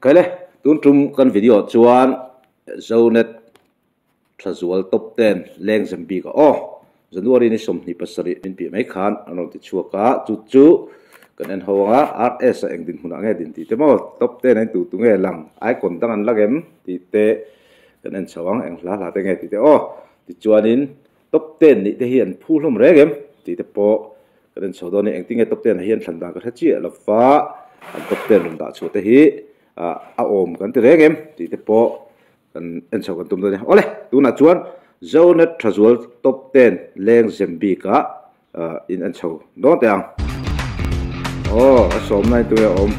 cái này tuôn trùm con video chuan zonet trazual top 10 leng zambi ka January ni som ni pasari min pi mai khan ano ti chuaka chu kan en hawanga RS eng din huna nge din ti te mo top 10 ai tu nge lang ai kon dang an lagem ti te kan en chawang eng la te nge ti te ti chuanin top 10 ni te hian phulhom regem ti te po kan en chawdoni eng ti nge top 10 hian thanda ka thachi la fa an top 10 rum da chu te hi a om kan te regem ti te po kan en chaw kan tum do ne ole tu na chuan zonet trazual top 10 leng zambi ka in an chaw do tang som nai tu om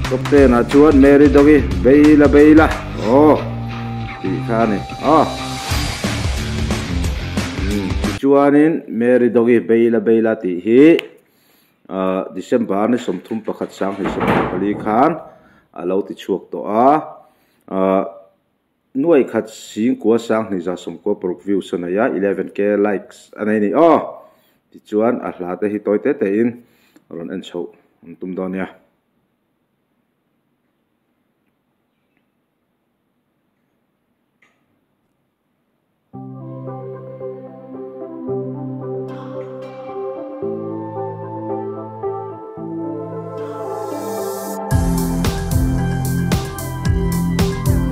top 10 na chuan mary dogi beila ti khani chuanin mary dogi beila ti hi December ni som thum pakhat sang hi som pali khan alo ti chuak to nuai khat sing ko sang ni za som ko pro view sanaya 11k likes anai ni ti chuan a hla te hi toite te in ron en chho tum donia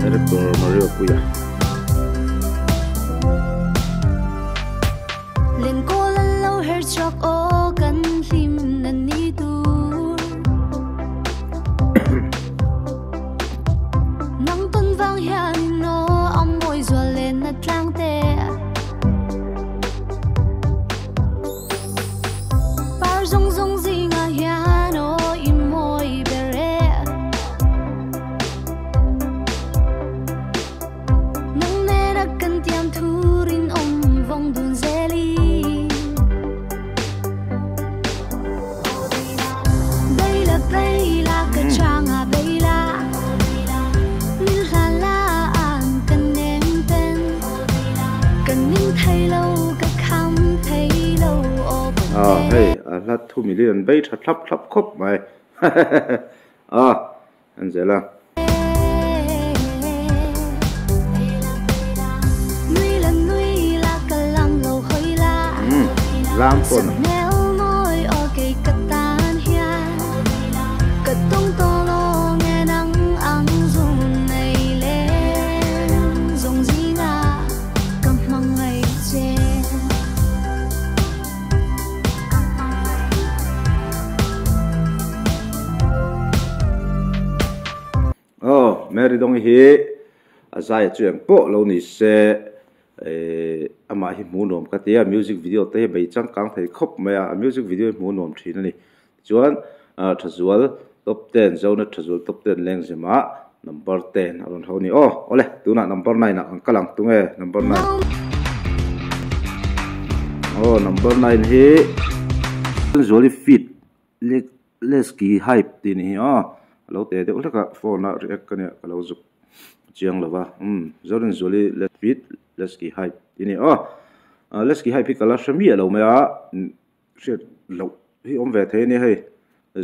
Director Mario Puya Lên cô lần lâu her chọc cần phim lần đi tour nắng tuần vang hiền nó ông môi dọa lên nát lang tè bar rong rong gì ngà hiền nó im môi bere nắng nè đã cần tiêm thurin ông vong đun zeli Beila ka changa beila min la an kan nem pen kan ning thai lo ka kham thai lo hey lat 2 million bay thap khop mai Angela nui la ka lam lo khoi la lam pon Mary dong hi azai chuang po lo ni se ama hi mu nom ka tia music video te bei chang kang thei khop maya music video mu nom thin ani chuan trazual top 10 zone trazual top 10 leng zema number 10 aron honi ole tuna number 9 na ang kalang tunge number 9 number 9 hi zoli fit leski hype tin hi lo te de ulaka phone na react kania kalo zup chiang lova zorin zoli let fit leski hype ini leski hype kala shami lo me shit lo hi om ve the ni hei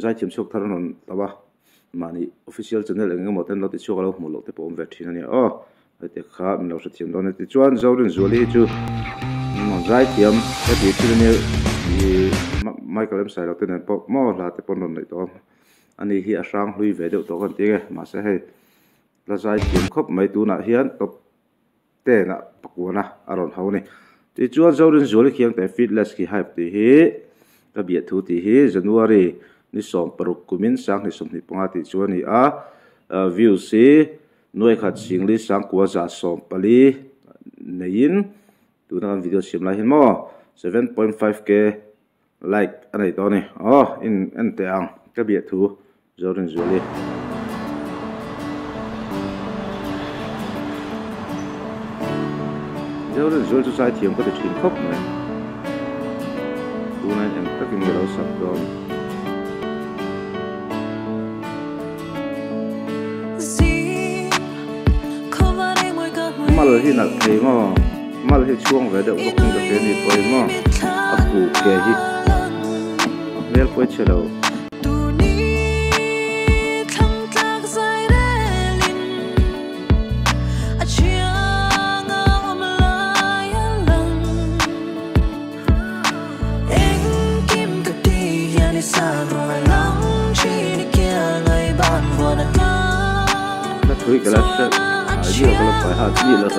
zai chim chok tharon tawa mani official channel engem moten lo ti chok lo mu lo te pom ve thina ni te kha min lo chim don ti chuan zorin zoli chu mo zai tiam te ti thina ni Michael M sai lo te nen po mo la te pon non nei to ani hi asang hlui ve deuh to kan tinge ma se hei la zai tim khop mai tu na hian top 10 na pakuna aron hauni ti chuan zorin zoli khiang te fitness ki hype ti hi ka bia thu ti hi January ni som paruk kumin sang ni som ni panga ti chuan ni view si noi khat singli sang kwa za som pali nein tu na video sim lai hin mo 7.5k like anei to ni in ente ang ka bia thu zorin zoli zorin zoli sai thiam ka te thin khop mai tu na em takin ge lo sap don mal hi na thei mo mal hi chuang ve de bokung da te ni poi mo apu ke hi mel poi chelo 那可以给他吃，一个给他摆下地了是。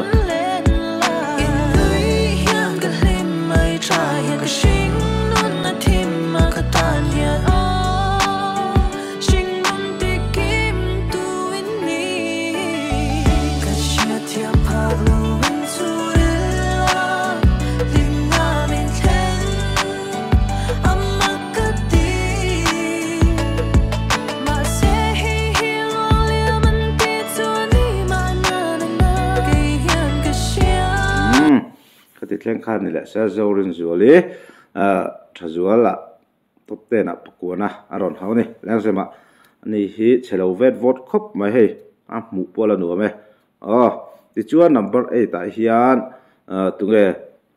ติดแข่งขันนี่แหละเซอร์โซลินซัวเลยถ้าซัวละตบเต้นปกวนนะอารอนเขานี่แล้วใช่ไหมนี่ฮีเชลเวดวอดคบไม่ให้หมู่ปวลหนูไหมติดชัวนัมเบอร์8แต่เฮียนตุงเอ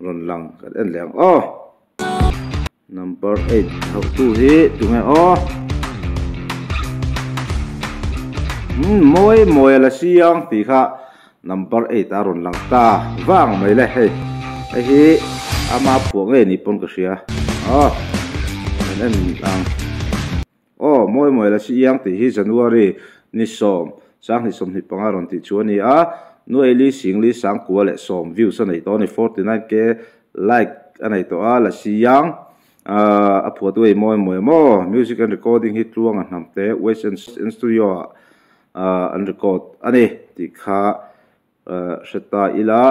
รอนหลังกันเอ็นเหลียงนัมเบอร์8เขาตู้ฮีตุงเอมวยละเสียงตีค่ะนัมเบอร์8อารอนหลังตาว่างไม่เลยไอ้ที่อามาพวกเอ้นี่ปนก็เสียนั่นมวยละสิยังที่ที่จันวารีนิสอมสังนิสอมที่ปังอารอนที่ชวนนี่นู่นลิสิงลิสังกัวเละสอมวิวสันในตอนนี้49k like อันไหนตัวละสิยังพวกตัวมวยmusic and recording ฮิตลวงนำเตะ Western Studio อัน record อันนี้ที่ข้าสตาร์อีละ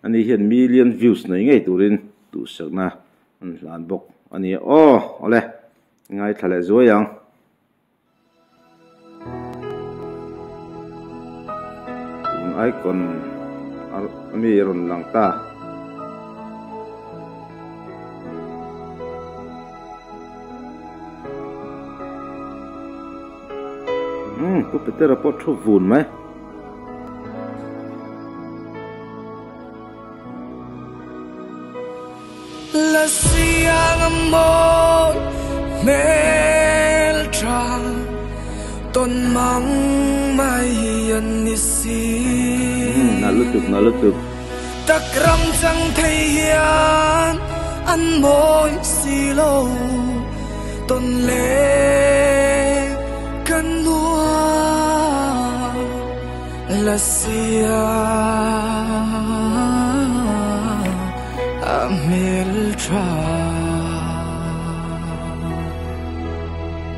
อันนี้เห็น million views ในไงตัวรินตัวสักนะอันหลานบอกอันนี้เอาเลยง่ายทะเลสวยยังไอ้คนมีรุนหลังตาก็เป็นแต่ระบบทุบวุ่นไหมLa siang amor meltran ton mang mai an nisi nalutuk takram chang thei hian an moi silo ton le kan lua la siang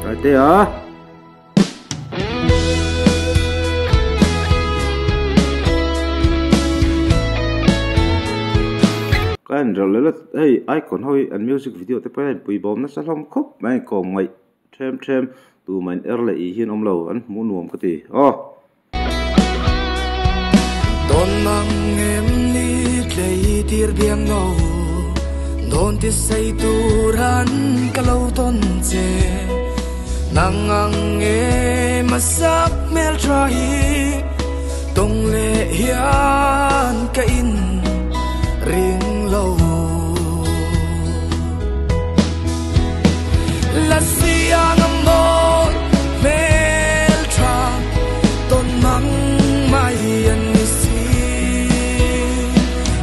Right there. Cái anh rồi là hey icon hơi anh music video tới bây giờ bùi bom nó sẽ không khúc mấy còn mày thêm tụi mình er lại hiên ông lầu anh muốn nuông cái gì Tôn mang em lít lấy tir biang ngầu Don ti say turan kalau ton che nang ang e masak mel trahi tong le hian ka in ring lo la siang amor mel tra ton mang mai an si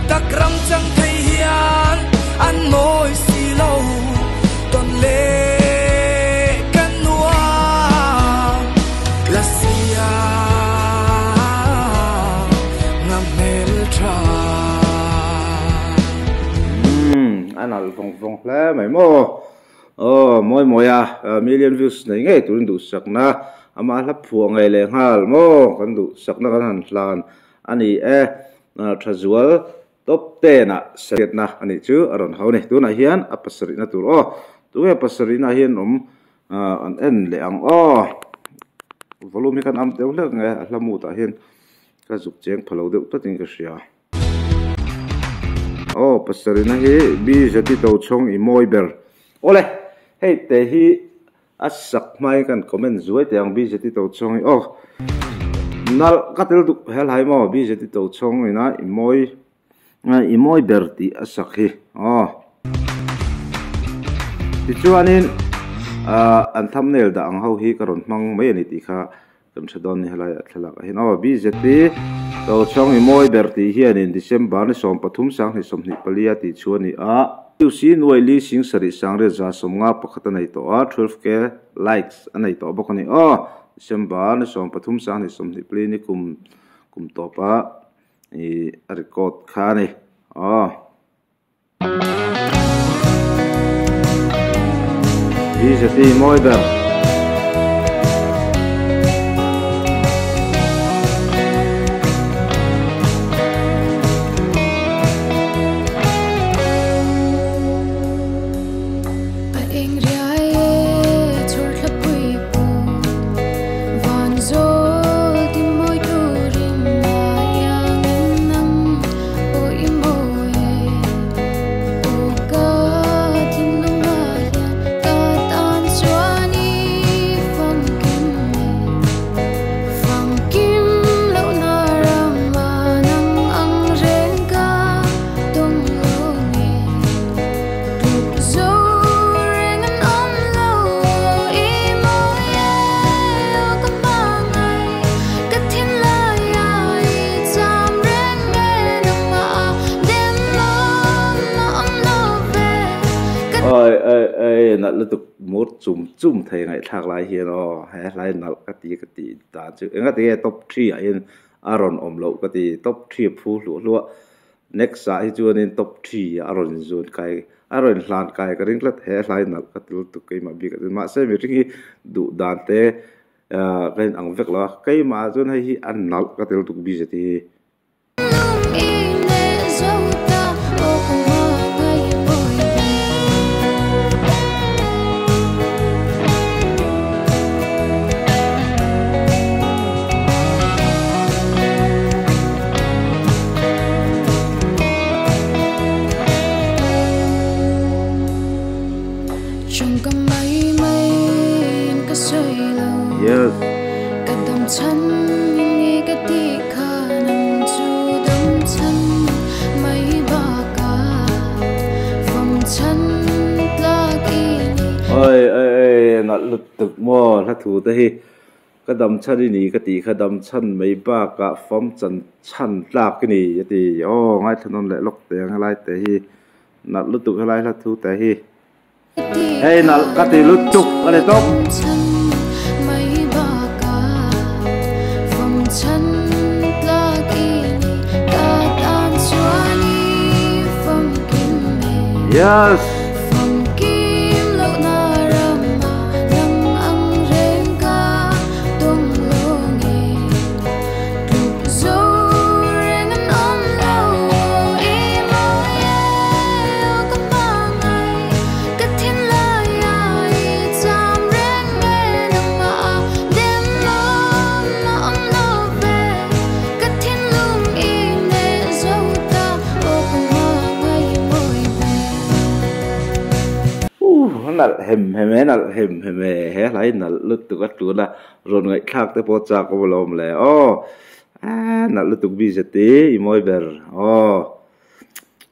takram chang thei hian an moi si lo ton le kan nuwa la sia ngam mel tra anh al phong le mai mo moi million views nei ngai turin du sakna ama la phuang ngai le hal mo kan du sakna kan han hlan ani trazual top 10 na set na ani chu aron haw ni tu na hian apasari na tur tu apasari na hian an en le ang volume kan am teu le nge hlamu ta hian ka zuk cheng phalo deuh tatin ka sia pasari na hi bi jati to chong I moi ber ole hei te hi asak mai kan comment zuai te ang bi jati to chong nal katel du hel hai mo bi jati to chong ina I moi ber ti asak hi ti chuanin an thumbnail da ang ho hi karon mang mai ani ti kha kan chadon ni halai athlak hin bi jati tàu trong môi berti hiền in December ni som pathum sang ni som ni palia ti chuan ni a tu si nuai li sing sari sang re za som nga pakhata nei to a 12k likes anei to bokani December ni som pathum sang ni som ni pli ni kum to pa i record kha ni hi jati moi ber nãy lúc một zoom thấy ngày thạc lại hiện hay lại nãy cái tí ta chứ cái tí top 3 ấy Aaron omlo cái tí top 3 phu lúa next sai cho nên top 3 Aaron zone cái Aaron lan cái ring lát hay lại nãy cái lúc cái mà bị cái mà xem việc cái đủ đàn thế cái anh việc là cái mà zone hay anh nãy cái lúc bị gì thì yes ơi nãy lúc tục mua là thủ đây cái đầm chân đi nỉ cái tí cái đầm chân mấy ba cả phong chân chân lạc cái nỉ cái tí ngay thằng nó lại lóc tiếng lại thế nãy lúc tục lại là thủ thế hey nãy cái tí lúc tục ở đây tốt yes hem he lại nãy lúc tụi các chú là rồi ngày khác tới bỏ cha có lòng lẽ nãy lúc tụi bị gì thế moi ber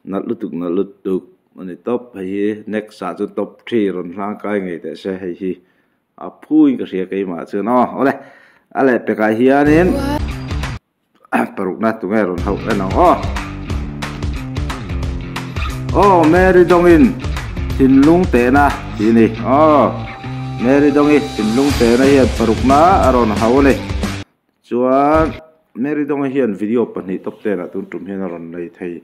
nãy lúc tụi mình top hay next sao cho top 3 rồi sang cái ngày để sẽ hay phui cái gì cái mà chưa nó ale pe cái hianin paruk na tụi nghe rồi học cái nào Mary Dongin tin lung te na ini Mary Dongi tin lung te na hian paruk na aron haule chuan Mary Dongi hian video pani top te na tun tum hian aron nei thei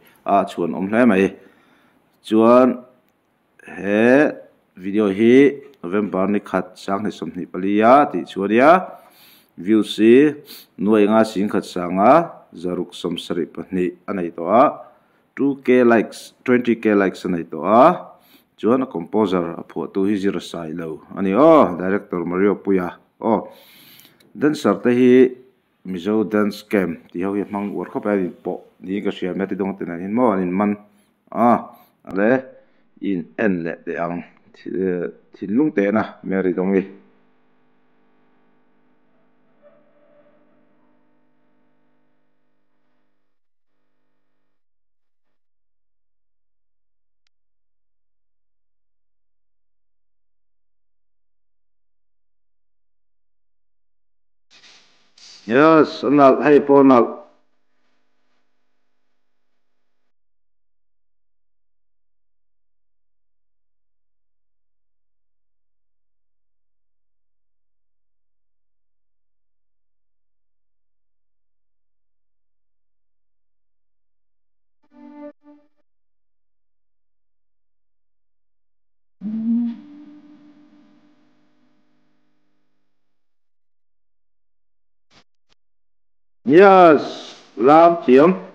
chuan om hle mai chuan he video hi November ni khat sang ni som ni palia ti chuania view si nuai nga sing khat sanga zaruk som sari pani anei to 2k likes 20k likes anei to chuan a composer a phuh tu hi zira sai lo ani director Mario Puya dancer te hi mizo dance camp ti ho hi mang workshop a po ni ka sia meti dong ten hin mo anin man ale in en le te ang thin lung te na Mary Dongi yes anal hay po nal Yes, lam chiếm.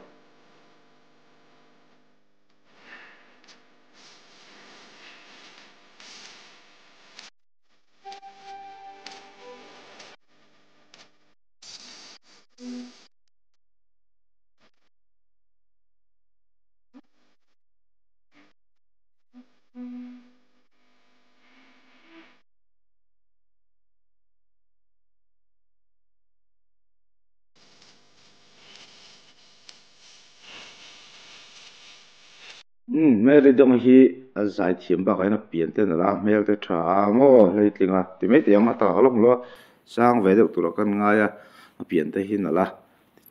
Mary dong hi a zai thiam ba kaina pian ten la mel te tha mo leitinga ti me tiang ma ta long lo sang ve de tu kan nga ya pian te hin la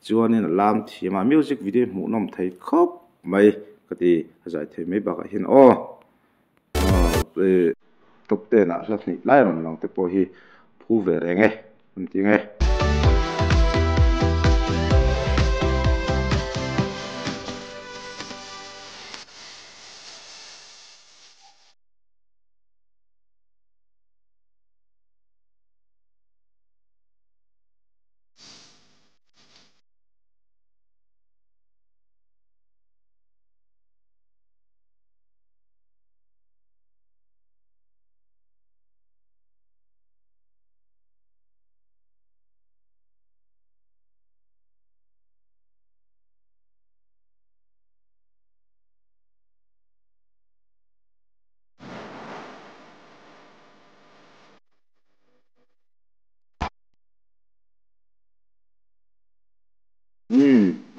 chuan in lam thiam a music video mu nom thei khop mai ka ti zai the me ba ka hin o top te na la ni lai ron lang te po hi phu ve renge un ti nge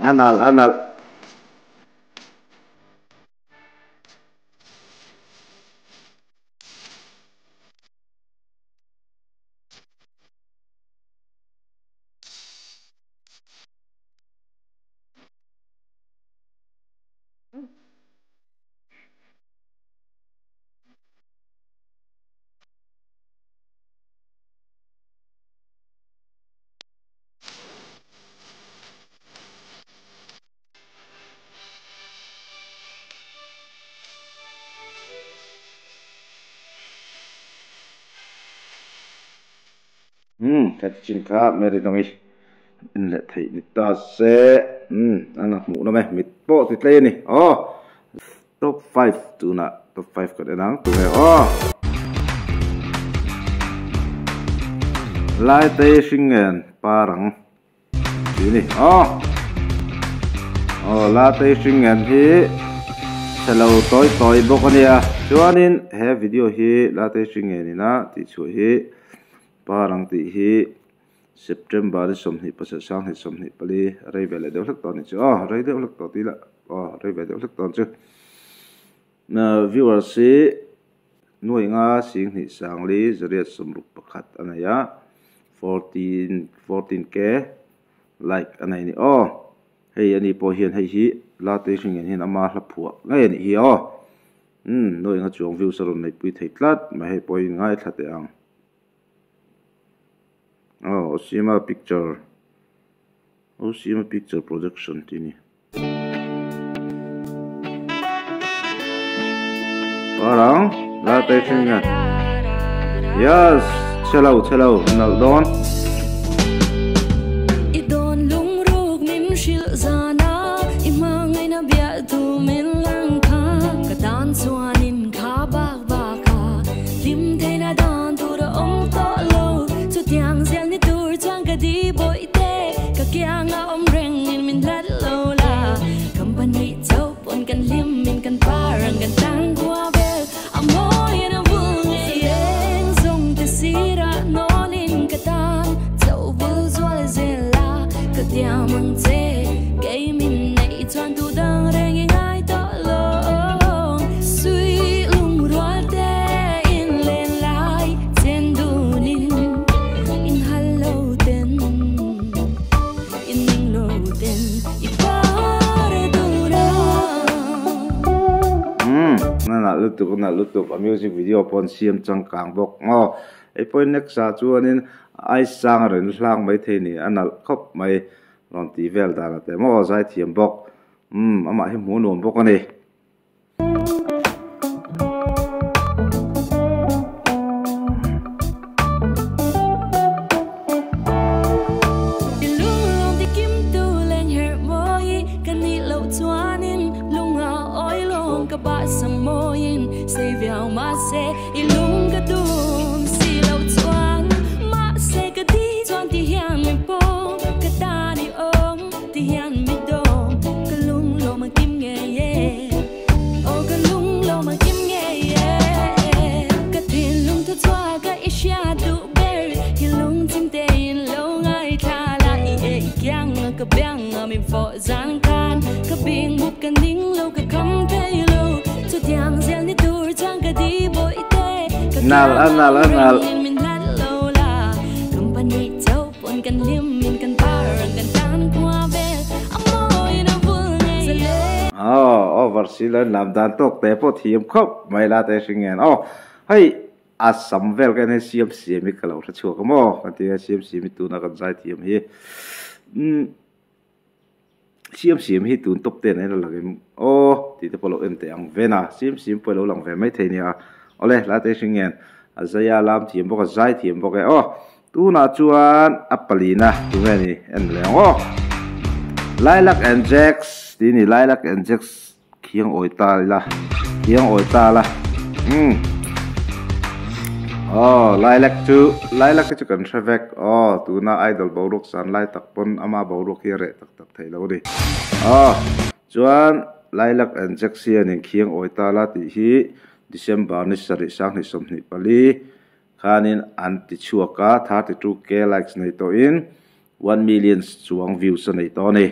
anal thật chính khá Mary dong hi in le thei ni ta se ana mu na me mit po ti tle ni top 5 tu na top 5 ka denang tu he lai te singen parang ti ni la te singen hi chalo toy bok ania chuanin he video hi la te singen ni na ti chu hi parang ti hi September som hi pa sang hi som hi pali rei vele de lak ton chu rei de lak to ti la rei vele de lak ton chu na viewers si nuai nga sing hi sang li zariat som ruk pakhat anaya 14k like anai ni hei ani po hian hei hi la te sing hin ama hla phua ngai ni hi nuai nga chuang view saron nei pui thei tlat ma hei point ngai thate ang Osima Picture Production tini. Parang la te singa. Yes, hello, naldon. Idon lung ruk min shil zana imangai na bia tu min lang kha kadan suanin kha bak baka lim the na dan tu da ong to lo chu tiang zel ni tur chang ka di boy te ka kyang a om reng in min lat lo la company chau pon kan lim min kan parang kan tang kwa bel amoy na vung eng zong te sira nonin ka tan chau bul zwal zela ka tiamang che kai min nei chuan tu dang reng ngai to lo sui lung rual te in len lai chen du nin in hello ten in ning lo ten I para dura na lutuk a music video pon siam chang kang bok e point next sa chuanin ai sang ren hlang mai the ni anal khop mai ron ti vel da la te mo zai thiam bok ama hi mu nom bok ani ilung long ti kim i lung ka dum si lo chuan ma se ka di chuan ti hian mi po ka ta ni ong ti hian mi dom ka lung lo ma kim nge ye o ka lung lo ma kim nge ye ka tin lung tu chua ka i sha du ber hi lung tim te in lo ngai tha la i e kyang ka byang mi fo zang kan ka bing bup ka ning lo ka kam te lo tu tiang zel ni tur chang ka di boy te nal min lat lo la company chau pon kan lim min kan par kan tan kwa bel amoy na bul nge over sila nam dan tok te po thiam khop mai la te singen hei asam vel kan siam siam mi kalo tha chu ka mo kan ti siam siam mi tu na kan zai thiam hi siam siam hi tun top ten la lagim ti te polo en te ang vena siam siam polo lang ve mai theinia ole la te singen azaya lam thiam bo ka zai thiam bo ke tu na chuan apalina tu nge ni en le Lilac and Jax ti ni Lilac and Jax khiang oi ta la Lilac chu kan travek tu na idol borok san lai tak pon ama borok hi re tak thei lo ni chuan Lilac and Jax hian in khiang oi ta la ti hi December ni sari sang ni som ni pali khanin anti chuaka 32k likes nei to in 1 million chuang views nei to ni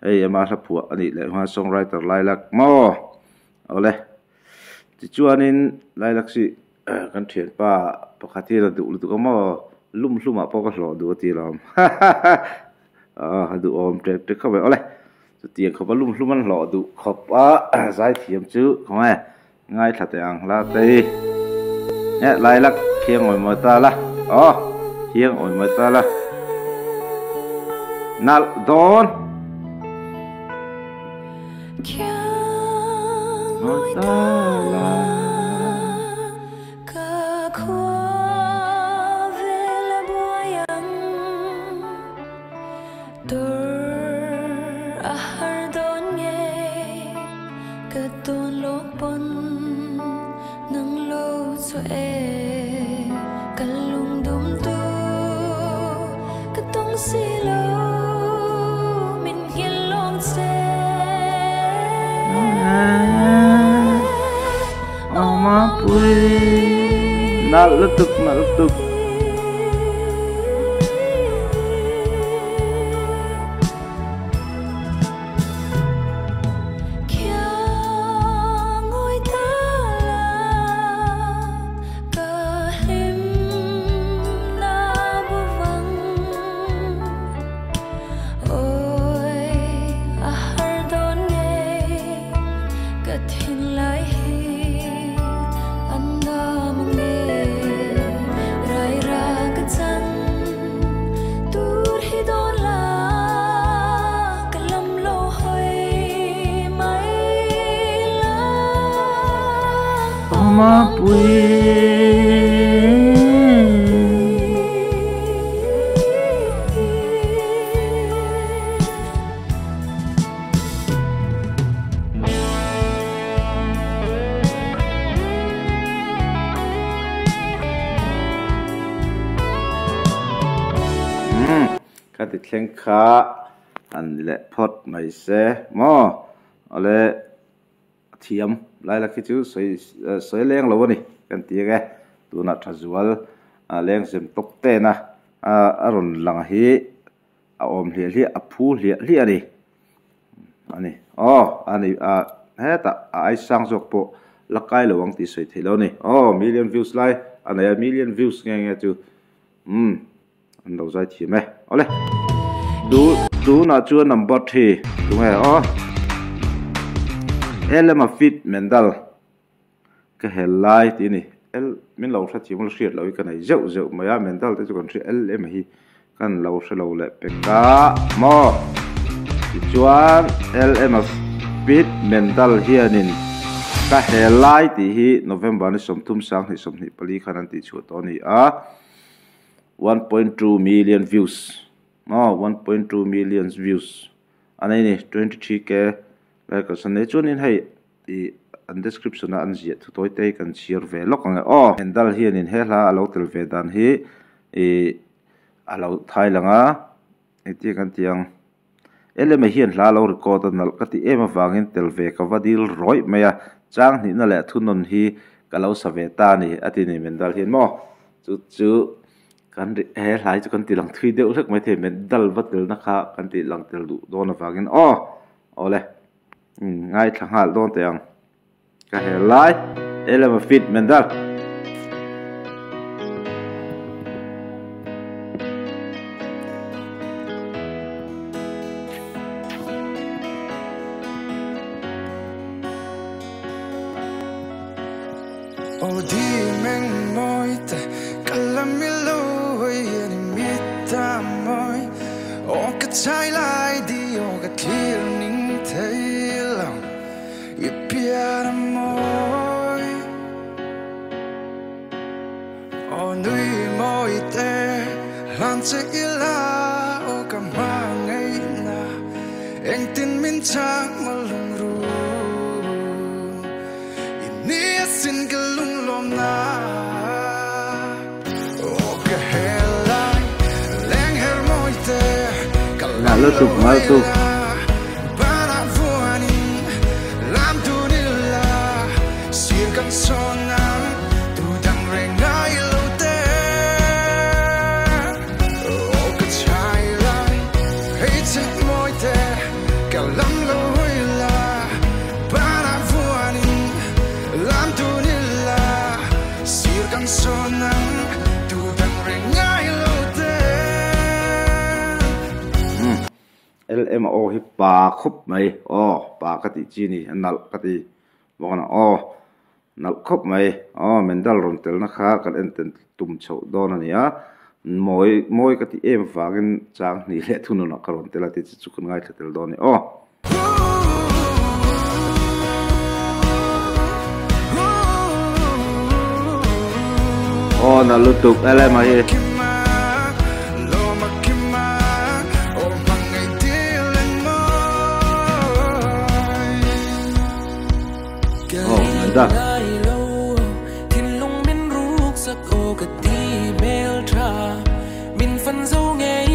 ei ama tha phua ani le ha songwriter Lilac mo ole ti chuanin Lilac si kan thian pa pakhathi la du lu mo lum po ka hlo du ti lam du om te khawe ole chu tiang khaw lum an hlo du khop zai thiam chu khoi ngai thate ang la te Lilac khiang oi mo ta la khiang oi mo ta la nal don mo ta la nal lutuk ma pui ka ti thleng kha an le phot mai se mo ale thiam Lilac ki chu soi leng lo ni kan ti ge tu na thazual leng sem tok te na aron lang hi om hi a phu hi ani he ta ai sang jok po lakai lo wang ti soi thelo ni million views lai anaya million views nge chu an lo zai thi me ole du na chu number 3 tu nge Elma fit mendal ka helai ti ni min lo tha chi mo hriat lo ka nei zeu maya mendal te chu kan thri lm hi kan lo hre lo le peka mo ti chuan lm fit mendal hianin ka helai ti hi November ni somthum sang hi somni pali khanan ti chu to ni 1.2 million views 1.2 million views anai ni 23k like san ne chuan in hei ti an description an zia thu toy te kan share ve lok anga oh handle hian in hela alo tel ve dan hi alo thai langa eti kan tiang elema hian hla lo record nal ka ti ema wangin tel ve ka vadil roi maya chang ni na le thunon hi kalau save ta ni ati ni mendal hian mo chu kan he hlai chu kan ti lang thui deuh hlek mai the mendal vatel na kha kan ti lang tel du don wangin ole ngai thangal don te ang ka he lai elema fit mendal di meng moi te kalamilo yen mita moi ka chai lai di ka clear ning thei long ye piar moi nui moi te lan che ila ka ma ngai na eng tin min chang malung ru ni sin galung lom na ka helai leng her moi te na lu suk mal tu para vuani lam tu ni la sir kan sonam tu dang reng nai lo te ka chai lai hey che moi te ka lam lo la para vuani lam tu ni la sir kan sonam tu dang reng nai lo te LMO hi pa khup mai pa ka ti chi ni nal ka ti mona nal khup mai mendal ron tel na kha kan enten tum chho don ani a moi ka ti em wangin chang ni le thunu na karon tel ati chu kun ngai tel don ni na lutuk LMO hi da thiên lung bên ruk sắc ô cái ti bel tra min phân dấu nghe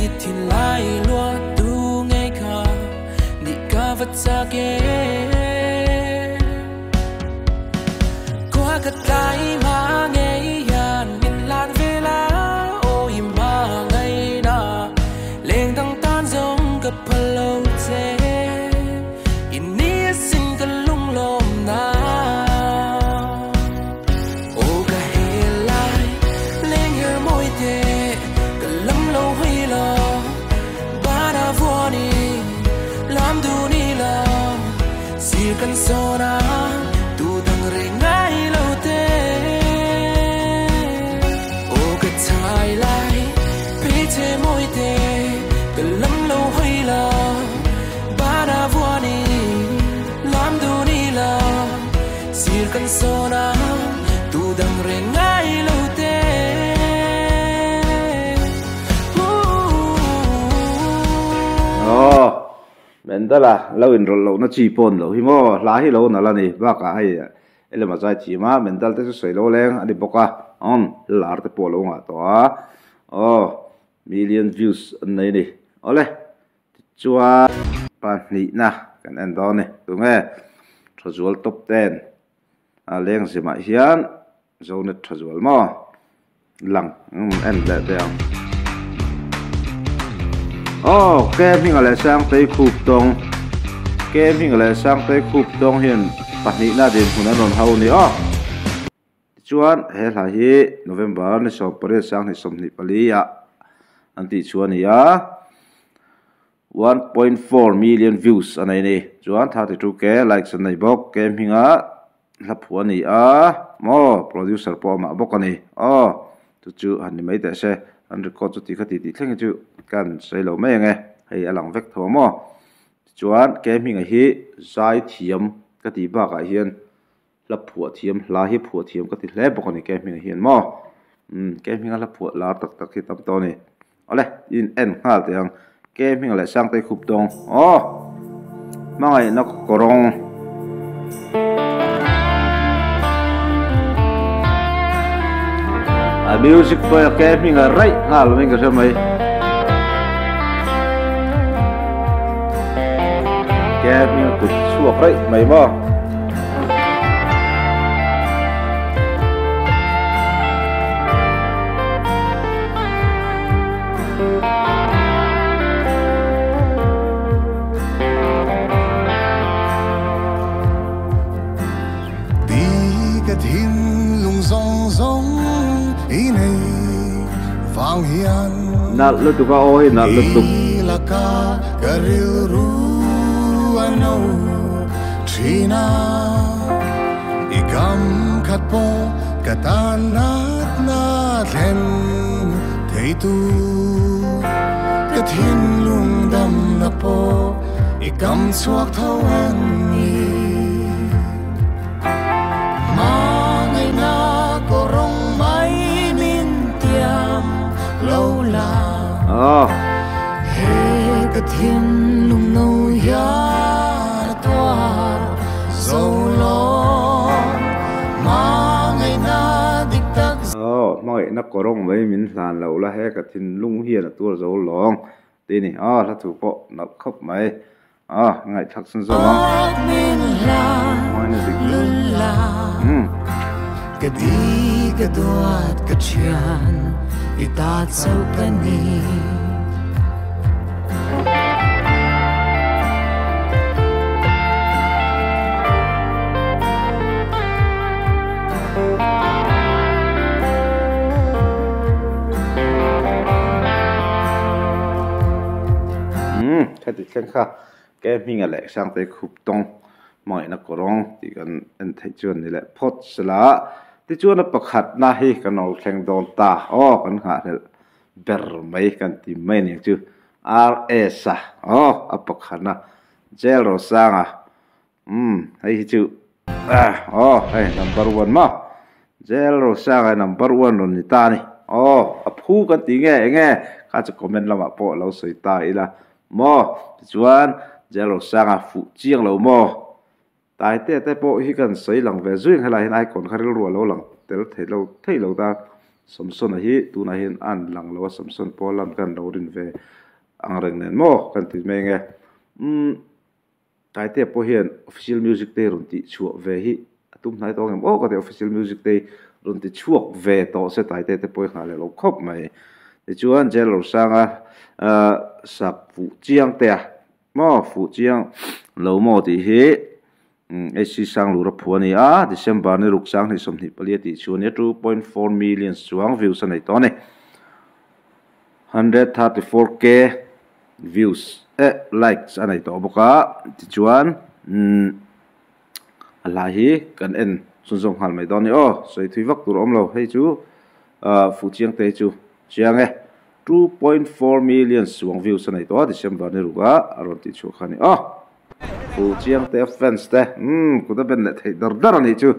yết thiên lai lúa tu nghe kha đi ca vật xa kê qua cái tai mà nghe yan min lan về lá ôi mà ngày na lên tăng tan giống cái palo che in nia xin cái lung lom na kan sona tu dang re ngai lo te ka chai lai pe che moi te ka lam lo hoi la ba da vuani lam du ni la sir kan sona tu dang re ngai lo te mendala lo in rol lo na chi pon lo hi mo la hi lo na la ni ba ka ai ele ma zai chi ma mendal te soi lo leng ani boka lar te po lo nga to million views nei ni ole chua pa ni na kan en do ni tu nge thazul top 10 leng si ma hian zone thazul mo lang en le te kem hình là sang tới khúc đông kem hình là sang tới khúc đông hiện bắt nị na đến hôm nay non hậu ni chuan he là hi November ni so pare sang ni som ni pali ya anti chuan ya 1.4 million views anai ni chuan 32k likes anai bok kem hinga la phuan ni mo producer po ma bok ani chu han ni mai ta se an record chu ti khati ti thleng chu kan sei lo mai nge hei alang vek tho mo chuan kem hinga hi zai thiam ka ti ba ka hian la phua thiam la hi phua thiam ka ti hle bok ani kem hinga hian mo kem hinga la phua la tak tak hi tam to ni ole in en hal te ang kem hinga la sang te khup dong mangai na korong music toy ke mi nga rai ngal mi ga mai ke mi ku suak rai mai mo nat lu tu ka oi nat lu tu laka karil ru ano china igam khat po katanat na thlen thei tu ka thin lung dam na po igam chuak thau an ni ma ngai na ko rong mai min tiam lo la he ka thiên lung nâu ya toa zo lo ma ngai na dik tak mai na korong mai min hlan lo la he ka thin lung hian tur zo long ti ni la thu po na khop mai ngai thak sun zo ma min la mai na dik la ka di ka doat ka chian ita chau ka ni cái tiếng kha cái mình là sang tới khúc tông mọi nó có rong thì cần anh thấy chuyện này là phốt sla thì chuyện nó bạc hạt na hi cái nó khen đòn ta cái hạt này ber mấy cái tìm mấy này chứ RS bạc hạt na gel rồi sang hay chứ hay number one mà gel rồi sang hay number one rồi ta này phu cái tiếng nghe các chú comment làm bộ lâu sợi tai là mo chuan zero sanga fu chiang lo mo tai te po hi kan sei lang ve zuing hala hin ai kon kharil ro lo lang tel thei lo ta samson hi tu na hin an lang lo samson polam kan lo rin ve ang reng nen mo kan ti me nge tai te po hian official music day run ti chu ve hi tum nai to ngem ka te official music day run ti chuak ve to se tai te po kha le lo khop mai ti chuan zero sanga sạc phụ chiang te mo phụ chiang lâu mo thì he AC sang lu ra phu ni December ni ruk sang ni som ni pali ti chu ne 2.4 million chuang views này to ne 134k views likes anai to boka ti chuan ala hi kan en sun song hal mai to ni soi thui vak tur om lo hei chu phụ chiang te chu chiang 2.4 million suang views này to December ni ruga aron ti chu khani fu chiang te fans te ku da ben thei dar ni chu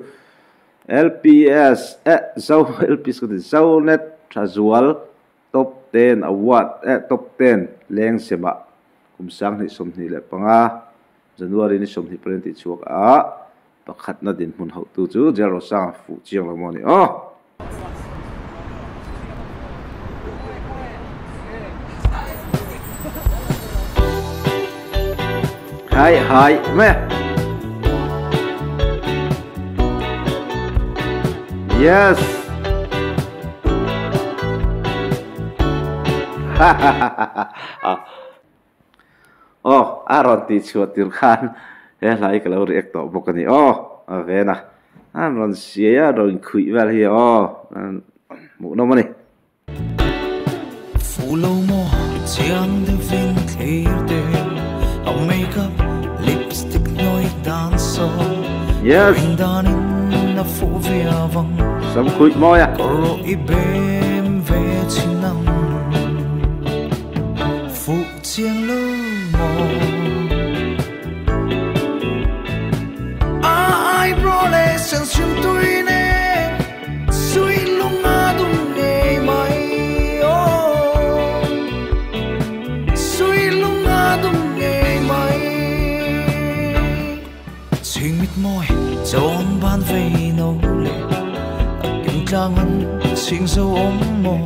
LPS zo LPS ko zo net casual top 10 award top 10 leng sema kum sang ni som ni le panga January ni som ni pren ti chuak pakhat na din mun ho tu chu zero sang fu chiang lo mo ni Hai mẹ yes aron ti chuat tir khan lai ka lo react to bokani ve na aron sia ron khui vel hi mu no mani follow more chiang de vin clear de makeup lipstick noi danso yes down in the fovia vang some khui moya ro ibem ve chinam fu chiang lo mo ai brole sen sim tuine sui lunga dum ne mai sui lunga dum môi chọn ban về nấu lệ cha ngân xin sâu ốm mồ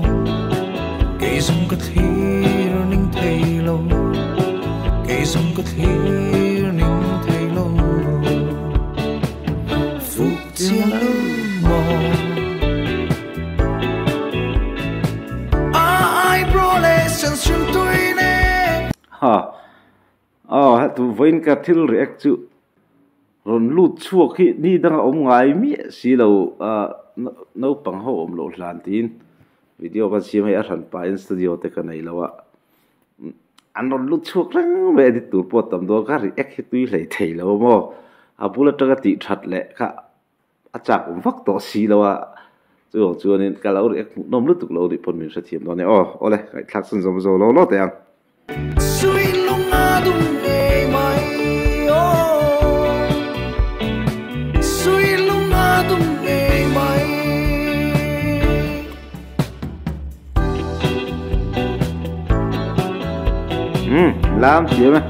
cây dung có thi ninh thầy lâu cây dung có thi ninh thầy lâu phúc chia lâu mồ ai bro lệ sân xuyên tôi nè tu voin ka thil react chu ron lut chuak hi ni dang om ngai mi si lo no pang ho om lo hlan tin video kan sim hai a ran pa in studio te ka nei lawa an ron lut chuak rang ve edit tur po tam do ka react hi tui hlei thei lo mo a bula taka ti that le kha achak vak to si lawa chu nin ka lo react nom lu tuk lo di pon min sa thiam do ne ole kai thak sun zom zo lo te ang suy lung a dung nghe mày suy lung a dung nghe mày làm gì mà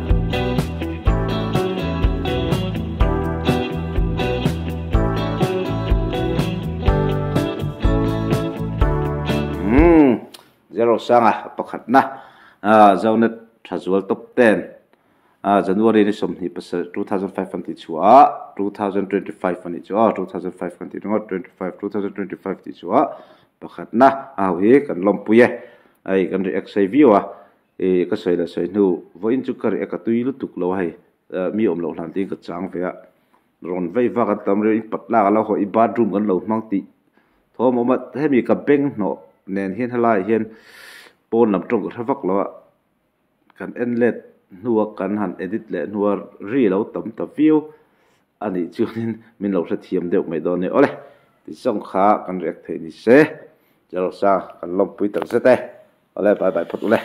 zero sang pakhat na zone Trazual top 10 January ni som hi pas 2005 chua 2025 ani chua 2005 kan ti ngot 2025 ti chua pakhat na we kan lompuye ai kan react sai view e ka sai la sai nu voin chu kar ekatui lu tuk lo hai mi om lo hlan ti ka chang ve ron vei va ka tam re patla la ho I bathroom kan lo mang ti thom ma he mi ka beng no nen hian halai hian pon lam tong ka vak lo kan enlet nuwa kan han edit le nuwa ri lo tam ta view ani chunin min lo sa thiam deuh mai do ne ole ti song kha kan react thei ni se jalo sa kan lom pui tak se te ole bye bye phot ole